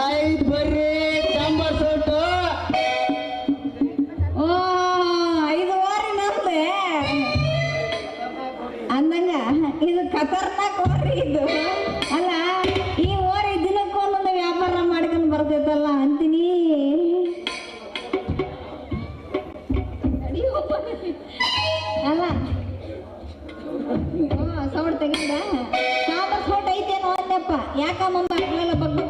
ಆಯ್ತು ಬರ್ರಿ ಚಂಬರ್ ಸೊಟ್ಟು. ಓ 5 ಓರಿ ನಮ್ದೆ ಅಂದಂಗ ಇದು ಖತರ್ನಾಕ್ ಓರಿ ಇದು. ಅಲ್ಲ ಈ ಓರಿ ದಿನಕ್ಕೂ ಒಂದೊಂದು ವ್ಯಾಪಾರ ಮಾಡ್ಕೊಂಡು ಬರ್ತೈತಲ್ಲ ಅಂತೀನಿ. ಅಲ್ಲ ಸೌಂಡ್ ತೆಗಿದ ಸಾಂಬಾರ್ ಫೋಟ್ ಐತೇನೋ ಅಂದಪ್ಪ. ಯಾಕಮ್ಮ ಮಕ್ಕಳೆಲ್ಲ ಬಗ್ಗೆ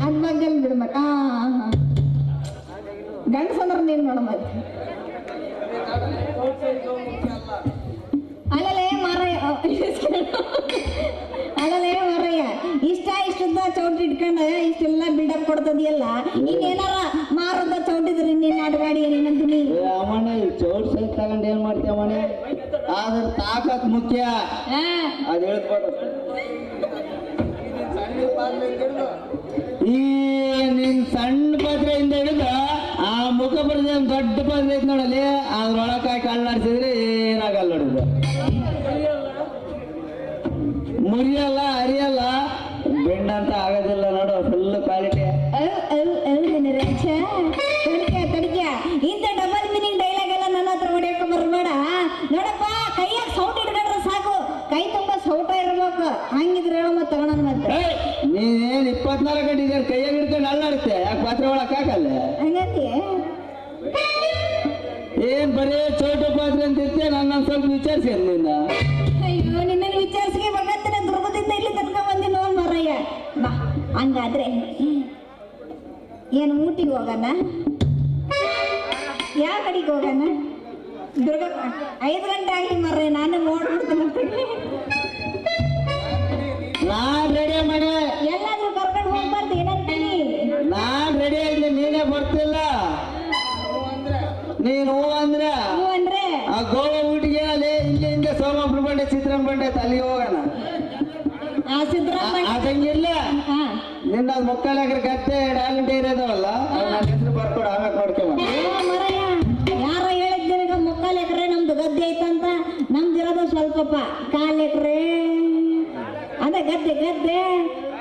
ಅದ್ ಬಗ್ಗೆ ಬಿಡ್ಬೇಕ. ಗಂಡಸಂದ್ರ ನೀನ್ ನೋಡ ಮತ್ತೆ ಅಲ್ಲಲೇ ಮಾರಯ್ಯ ಅಲ್ಲಲೇ ಮಾರಯ್ಯ ಇಷ್ಟುದ್ದ ಚೌಟಿ ಇಟ್ಕೊಂಡ ಇಷ್ಟೆಲ್ಲ ಬಿಲ್ಡಪ್ ಕೊಡ್ತದಿಯಲ್ಲ. ಇನ್ನೇನಾರ ಮಾರದ ಚೌಟಿದ್ರಿ ನೀನ್ ಅಡ್ಗಾಡಿ ಏನಂತೀನಿ. ಅಮ್ಮನೆ ಚೌಟ್ ಸೈಜ್ ತಗೊಂಡ್ ಏನ್ ಮಾಡ್ತೀಯ ಅಮ್ಮನೆ? ಆದ್ರ ತಾಕತ್ ಮುಖ್ಯ. ಅದ್ ಹೇಳ್ಬೋದು. ಈ ನಿನ್ ಸಣ್ಣ ಪಾತ್ರೆಯಿಂದ ಹಿಡಿದು ಆ ಮುಖ ಬರ್ತದೆ ದೊಡ್ಡ ಪಾತ್ರೆ ಐತ್ ನೋಡಲ್ಲಿ, ಅದ್ರೊಳಕಾಯಿ ಕಳ್ಳಾಡ್ಸಿದ್ರೆ ಏನಾಗಲ್ಲ ನೋಡಿದ. ಮುರಿಯಲ್ಲ ಅರಿಯಲ್ಲ ಬೆಂಡಂತ ಆಗೋದಿಲ್ಲ ನೋಡು. Full quality. ತಡಿಕ ಇಂಥ ಡಬಲ್ ಮೀನಿಂಗ್ ಡೈಲಾಗ್ ಎಲ್ಲ ನನ್ನ ಹತ್ರ ಹೊಡೆಯಕ್ಕೆ ಬರ್ಬೇಡ. ನೋಡಪ್ಪ ಕೈಯಾಗ ಸೌಟ್ ಇಟ್ಕೊಂಡ್ರೆ ಸಾಕು, ಕೈ ತುಂಬಾ ಸೌಟ ಇರ್ಬೇಕು. ಹಂಗಿದ್ರೆ ಹೇಳೋ ಮತ್ತೆ ತಗೋಣ ಮತ್ತೆ. ನೀನೇನ್ 24 ಗಂಟೆ ಇದೆ ಕೈಯಾಗ ಹಿಡ್ಕೊಂಡು ಅಲ್ಲಾಡುತ್ತೆ. ಯಾಕೆ ಪಾತ್ರೆ ಒಳಕ್ ಹಾಕಲ್ಲ ಹಂಗಂತಿ ಏನ್ ಬರೀ ಚೌಟ ಪಾತ್ರೆ ಅಂತ ಇರ್ತೀಯ. ನನ್ನ ಸ್ವಲ್ಪ ವಿಚಾರಿಸಿ ನಿನ್ನ. ಅಯ್ಯೋ ನಿನ್ನ ವಿಚಾರಿಸಿಗೆ ಬಗತ್ತಿನ ದುರ್ಗದಿಂದ ಇಲ್ಲಿ ತನಕ ಬಂದಿ ನೋಡ್ ಮಾರಯ್ಯ. ಬಾ ಹಂಗಾದ್ರೆ ಏನು ಊಟಿಗೆ ಹೋಗೋಣ? ಯಾವ ಕಡೆಗೆ ಹೋಗೋಣ? ದುರ್ಗ 5 ಗಂಟೆ ಆಗಲಿ ಮಾರಯ್ಯ, ನಾನು ನೋಡ್ಬಿಡ್ತೀನಿ. ನಾನ್ ರೆಡಿ ಮಾಡಿ ಎಲ್ಲಾದ್ರೂ ಕರ್ಕೊಂಡು ಹೋಗ್ಬಾರ್ದು ಏನಂತೀನಿ. ನಾನ್ ರೆಡಿ ಆಗಿಲ್ಲ, ನೀನೇ ಬರ್ತಿಲ್ಲ. ನೀನು ಅಂದ್ರೆ ಆ ಗೋವಾ ಊಟಿಗೆ ಅಲ್ಲಿ ಇಲ್ಲಿಂದ ಸೋಮಾಪುರ ಬಂಡೆ ಚಿತ್ರನ್ ಬಂಡೆ ಅಲ್ಲಿಗೆ ಹೋಗೋಣ. ಅದಂಗಿಲ್ಲ ನಿನ್ನ ಮುಕ್ಕಾಲಕ್ರ ಗದ್ದೆ ಡಾಲಿಂಟೆ ಇರೋದವಲ್ಲ, ನನ್ನ ಹೆಸರು ಬರ್ಕೊಡು ಆಮೇಲೆ ನೋಡ್ಕೊಂಬ. ಯಾರ ಹೇಳಿದ್ದೀಗ 3 ಎಕರೆ ನಮ್ದು ಗದ್ದೆ ಐತಂತ. ನಮ್ದಿರೋದು ಸ್ವಲ್ಪಪ್ಪ 1/4 ಎಕರೆ. ಅದೇ ಗದ್ದೆ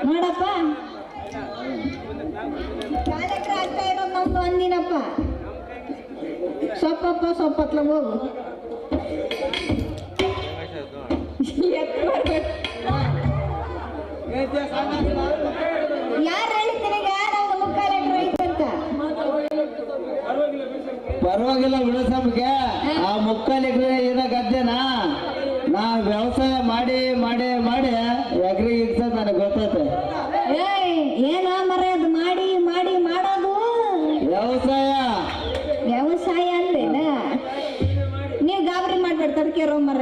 ನೋಡಪ್ಪ 1/4 ಎಕರೆ ಆಗ್ತಾ ಇರೋದು ನಮ್ದು ಅಂದಿನಪ್ಪ. ಸೊಪ್ಪತ್ಲ ಹೋಗು. ಯಾರು ಹೇಳಿದ್ದೀಗ ನಮ್ದು 3/4 ಎಕರೆ ಐತಂತ? ಪರವಾಗಿಲ್ಲ ಬಿಡು ಸಮ್ಗೆ. ಆ 3/4 ಎಕರೆ ಇರೋ ಗದ್ದೆನಾ ನಾ ವ್ಯವಸಾಯ ಮಾಡಿ ಮಾಡಿ ಮಾಡಿ ಎಕರೆ ಇಡ್ಸೋದು ನನಗೆ ಗೊತ್ತೈತೆ. ಏನ ಮರ ಅದು ಮಾಡಿ ಮಾಡಿ ಮಾಡೋದು ವ್ಯವಸಾಯ ಅಂದ್ರೇನ? ನೀವು ಗಾಬರಿ ಮಾಡ್ಬೇಡ, ತಡ್ಕೇರೋ ಮರ.